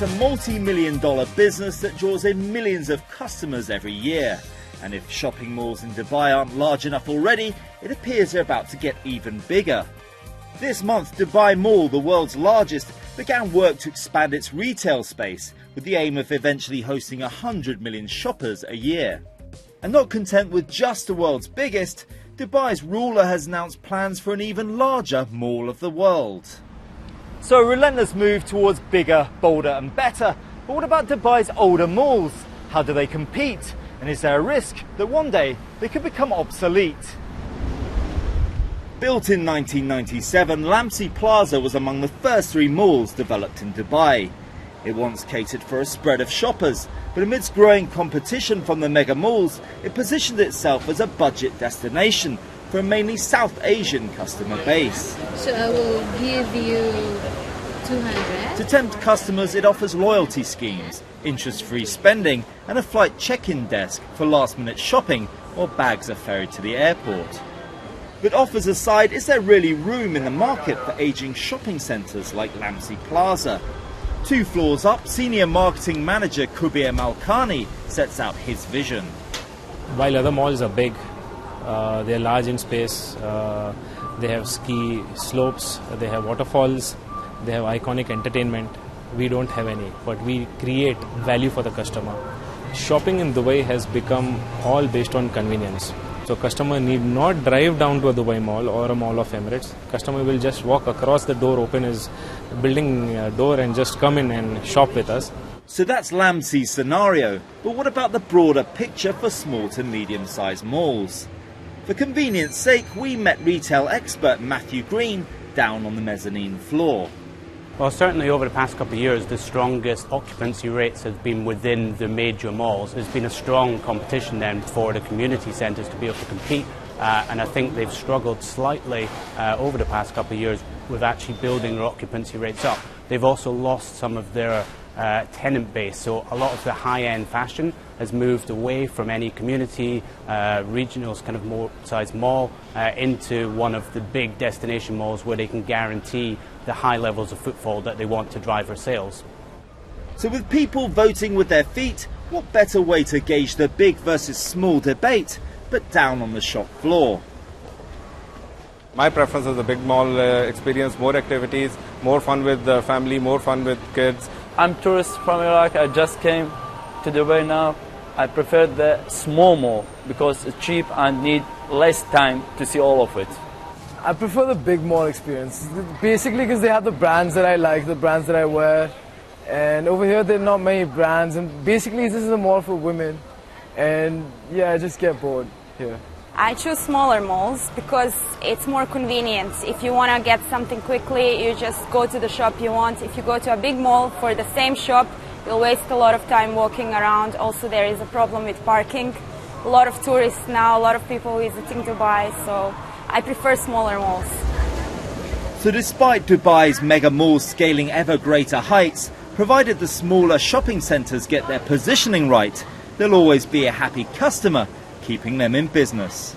It's a multi-million-dollar business that draws in millions of customers every year. And if shopping malls in Dubai aren't large enough already, it appears they're about to get even bigger. This month, Dubai Mall, the world's largest, began work to expand its retail space with the aim of eventually hosting 100 million shoppers a year. And not content with just the world's biggest, Dubai's ruler has announced plans for an even larger mall of the world. So a relentless move towards bigger, bolder and better. But what about Dubai's older malls? How do they compete? And is there a risk that one day they could become obsolete? Built in 1997, Lamsi Plaza was among the first 3 malls developed in Dubai. It once catered for a spread of shoppers, but amidst growing competition from the mega malls, it positioned itself as a budget destination for a mainly South Asian customer base. So I will give you 200. To tempt customers, it offers loyalty schemes, interest-free spending and a flight check-in desk for last-minute shopping or bags are ferried to the airport. But offers aside, is there really room in the market for ageing shopping centres like Lamsi Plaza? 2 floors up, senior marketing manager Kubir Malkani sets out his vision. While other malls are big, they're large in space, they have ski slopes, they have waterfalls, they have iconic entertainment. We don't have any, but we create value for the customer. Shopping in Dubai has become all based on convenience. So customer need not drive down to a Dubai mall or a Mall of Emirates. Customer will just walk across the door, open his building door and just come in and shop with us. So that's Lamsi's scenario. But what about the broader picture for small to medium-sized malls? For convenience sake, we met retail expert Matthew Green down on the mezzanine floor. Well, certainly over the past couple of years, the strongest occupancy rates has been within the major malls. There's been a strong competition then for the community centres to be able to compete, and I think they've struggled slightly over the past couple of years with actually building their occupancy rates up. They've also lost some of their tenant base, so a lot of the high-end fashion has moved away from any community, regional kind of more size mall into one of the big destination malls where they can guarantee the high levels of footfall that they want to drive their sales. So with people voting with their feet, what better way to gauge the big versus small debate but down on the shop floor? My preference is the big mall experience, more activities, more fun with the family, more fun with kids. I'm a tourist from Iraq. I just came to Dubai now. I prefer the small mall because it's cheap and need less time to see all of it. I prefer the big mall experience, basically because they have the brands that I like, the brands that I wear. And over here there are not many brands, and basically this is a mall for women. And yeah, I just get bored here. I choose smaller malls because it's more convenient. If you want to get something quickly, you just go to the shop you want. If you go to a big mall for the same shop, you'll waste a lot of time walking around. Also, there is a problem with parking. A lot of tourists now, a lot of people visiting Dubai, so I prefer smaller malls. So despite Dubai's mega malls scaling ever greater heights, provided the smaller shopping centres get their positioning right, there'll always be a happy customer keeping them in business.